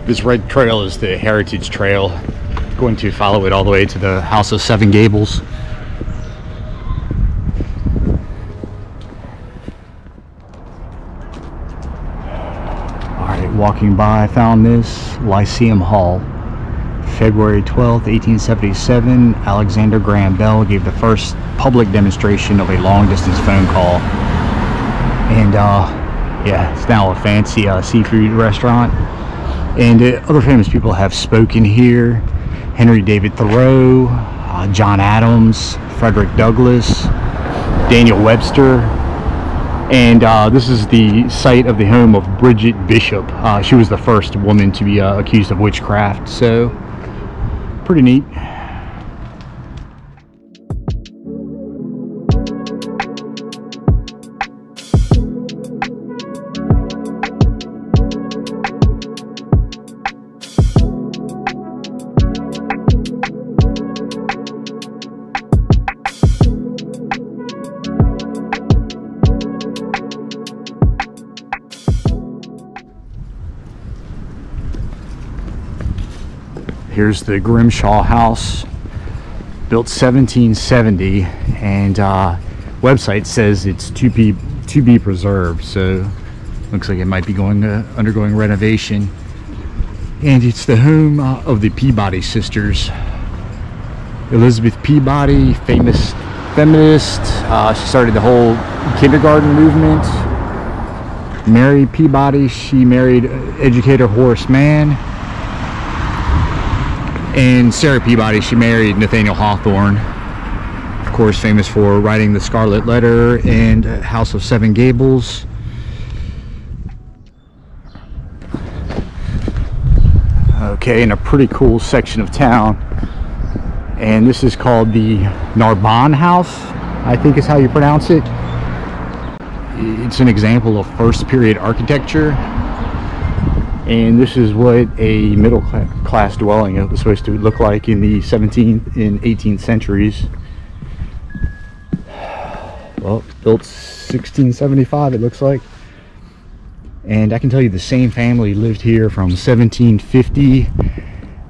This red trail is the Heritage Trail. Going to follow it all the way to the house of Seven Gables. Alright, walking by, I found this Lyceum Hall. February 12th, 1877, Alexander Graham Bell gave the first public demonstration of a long-distance phone call. And yeah, it's now a fancy seafood restaurant. And other famous people have spoken here. Henry David Thoreau, John Adams, Frederick Douglass, Daniel Webster. And this is the site of the home of Bridget Bishop. She was the first woman to be accused of witchcraft. So, pretty neat. Here's the Grimshawe house, built 1770, and website says it's to be preserved, so looks like it might be undergoing renovation. And it's the home of the Peabody sisters. Elizabeth Peabody, famous feminist. She started the whole kindergarten movement. Mary Peabody, she married educator Horace Mann. And Sarah Peabody, she married Nathaniel Hawthorne, of course famous for writing the Scarlet Letter and House of Seven Gables. Okay, in a pretty cool section of town, and this is called the Narbonne house, I think is how you pronounce it. It's an example of first period architecture. And this is what a middle class dwelling was supposed to look like in the 17th and 18th centuries. Well, built 1675 it looks like. And I can tell you the same family lived here from 1750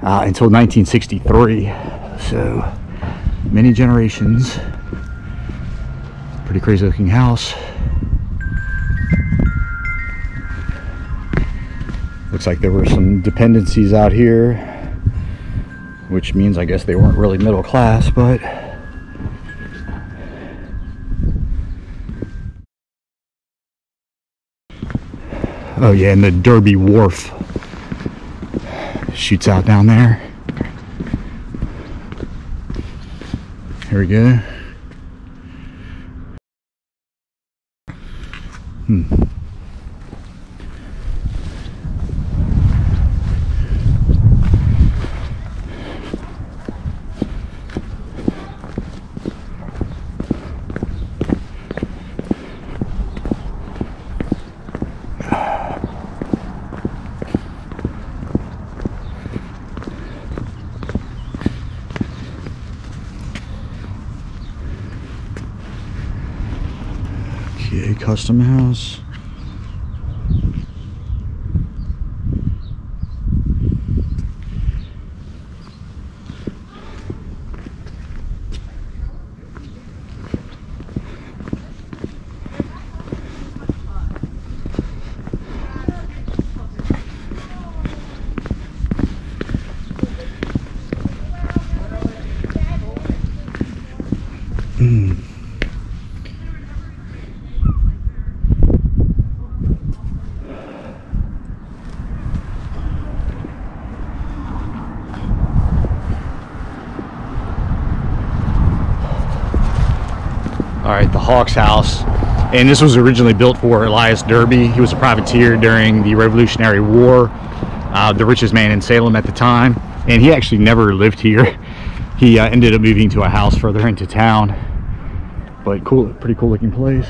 until 1963. So, many generations. Pretty crazy looking house. Looks like there were some dependencies out here, which means I guess they weren't really middle class, but oh yeah, and the Derby Wharf shoots out down there. Here we go. Okay, custom house. Alright, the Hawks House. And this was originally built for Elias Derby. He was a privateer during the Revolutionary War, the richest man in Salem at the time. And he actually never lived here. He ended up moving to a house further into town. But cool, pretty cool looking place.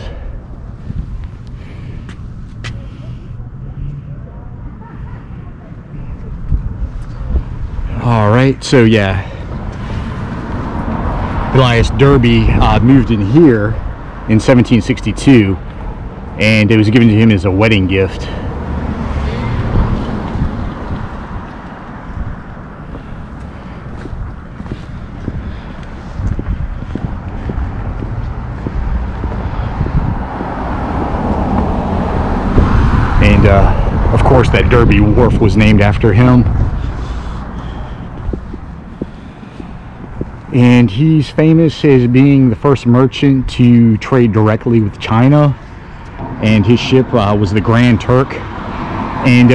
Alright, so yeah. Elias Derby moved in here in 1762, and it was given to him as a wedding gift. And of course that Derby Wharf was named after him. And he's famous as being the first merchant to trade directly with China, and his ship was the Grand Turk. And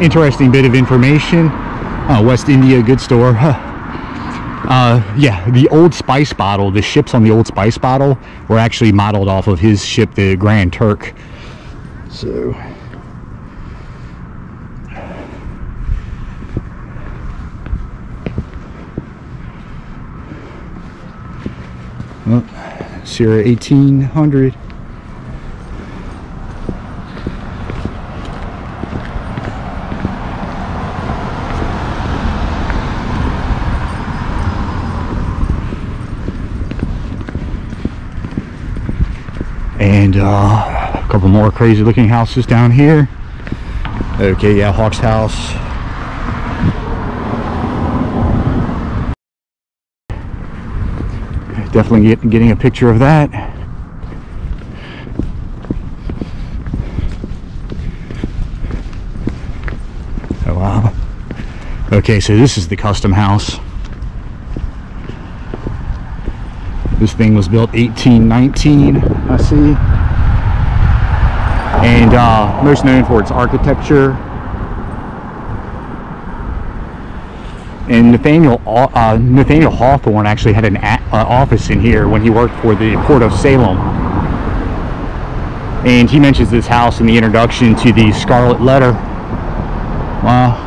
interesting bit of information, West India goods store. Yeah, the old spice bottle, the ships on the old spice bottle were actually modeled off of his ship, the Grand Turk. So Sierra 1800. And a couple more crazy looking houses down here. Okay, yeah, Hawk's house. Definitely getting a picture of that. Oh wow. Okay, so this is the custom house. This thing was built 1819, I see. And most known for its architecture. And Nathaniel Hawthorne actually had an office in here when he worked for the Port of Salem. And he mentions this house in the introduction to the Scarlet Letter. Wow.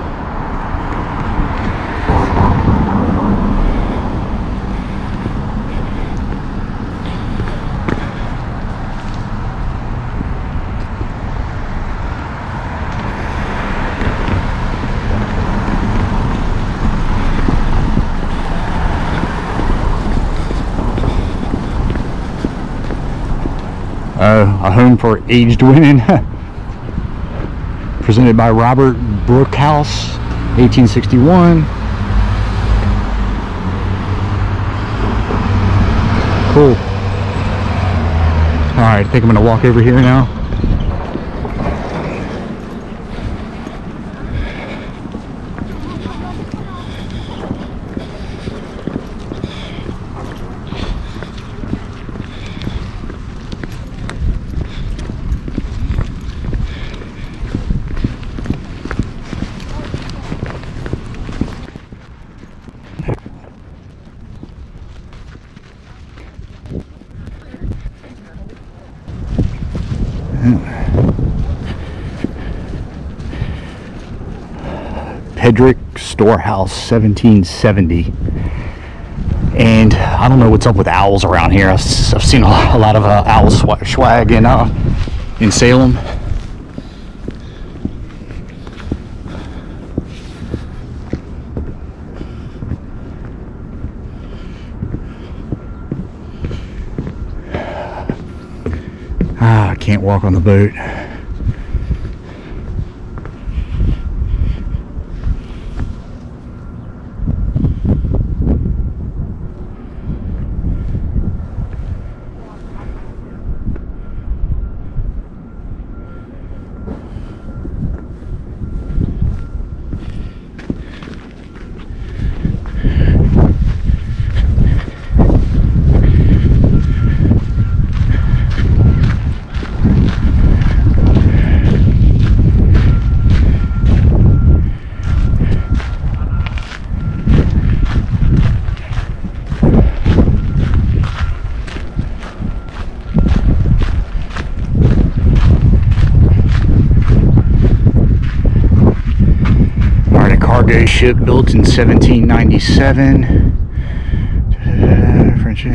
A home for aged women, presented by Robert Brookhouse, 1861. Cool. All right, I think I'm gonna walk over here now. Pedrick Storehouse, 1770. And I don't know what's up with owls around here. I've seen a lot of owl swag in Salem. I can't walk on the boat. Cargo ship built in 1797. French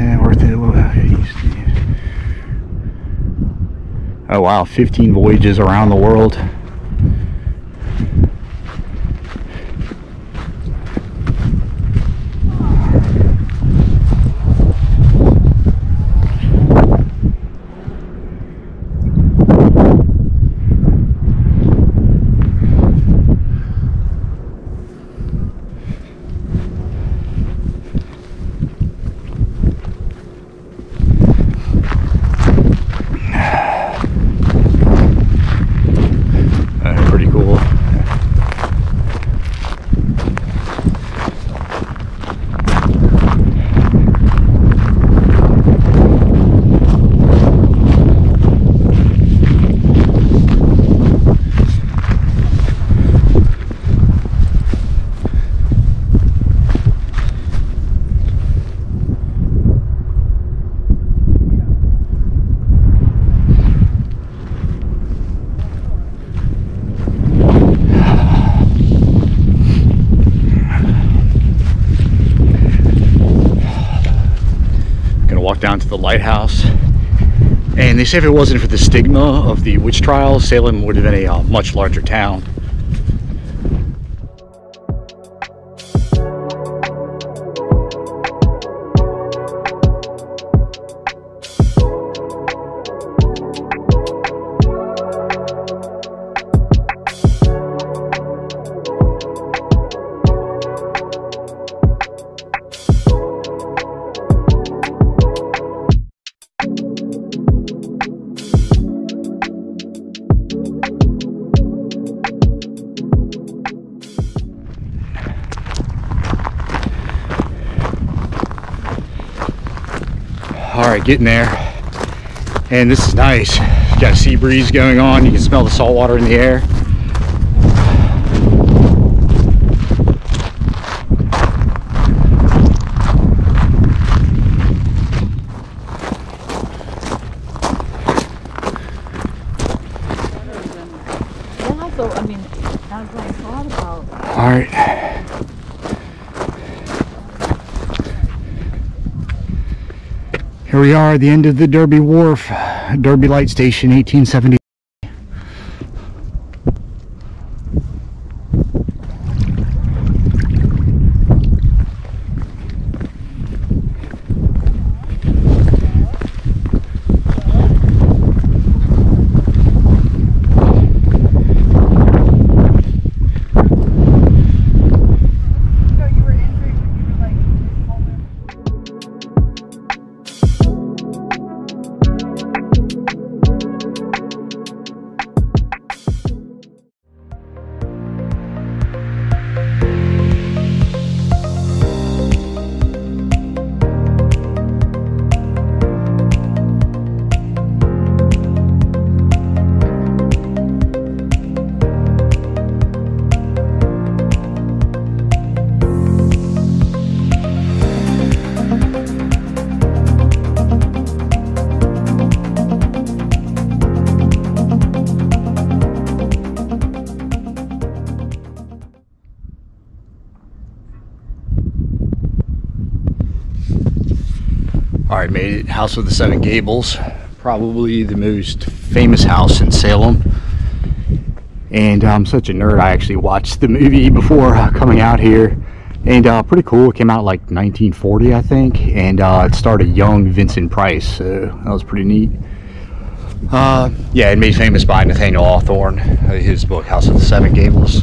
oh wow, 15 voyages around the world. down to the lighthouse. And they say if it wasn't for the stigma of the witch trials, Salem would have been a much larger town. All right, getting there, and this is nice. Got a sea breeze going on. You can smell the salt water in the air. All right. Here we are at the end of the Derby Wharf, Derby Light Station, 1870. All right, made it. House with the Seven Gables, probably the most famous house in Salem. And I'm such a nerd, I actually watched the movie before coming out here. And pretty cool. It came out like 1940, I think. And it starred a young Vincent Price, so that was pretty neat. Yeah, it made famous by Nathaniel Hawthorne, his book House with the Seven Gables.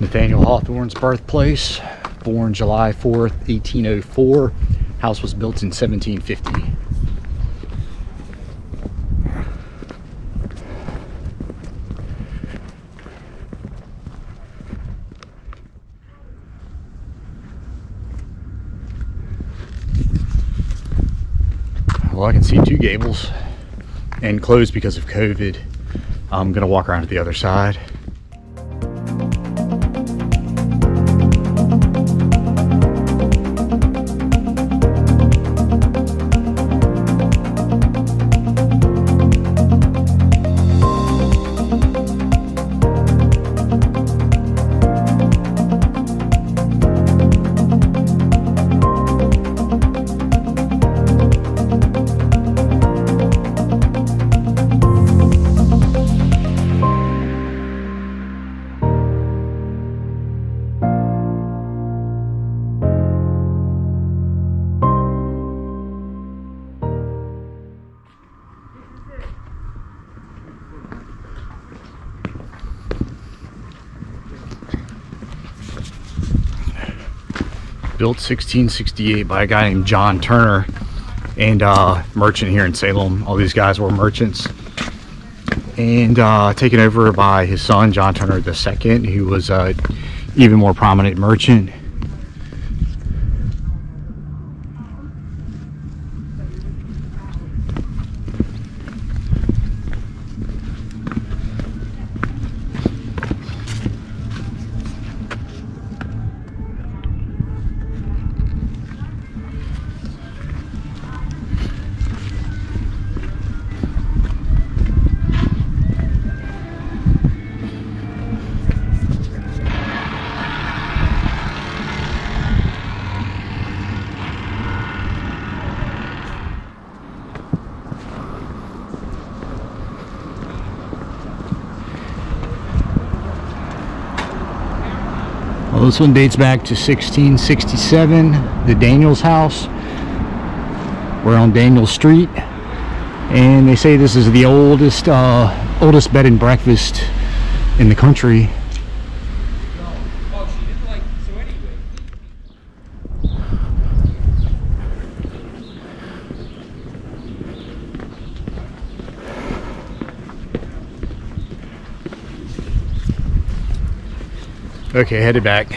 Nathaniel Hawthorne's birthplace, born July 4th, 1804. House was built in 1750. Well, I can see two gables and closed because of COVID. I'm gonna walk around to the other side. Built 1668 by a guy named John Turner, and merchant here in Salem. All these guys were merchants, and taken over by his son John Turner II, who was an even more prominent merchant. Well, this one dates back to 1667, the Daniels house. We're on Daniel Street, and they say this is the oldest bed and breakfast in the country. Okay, headed back.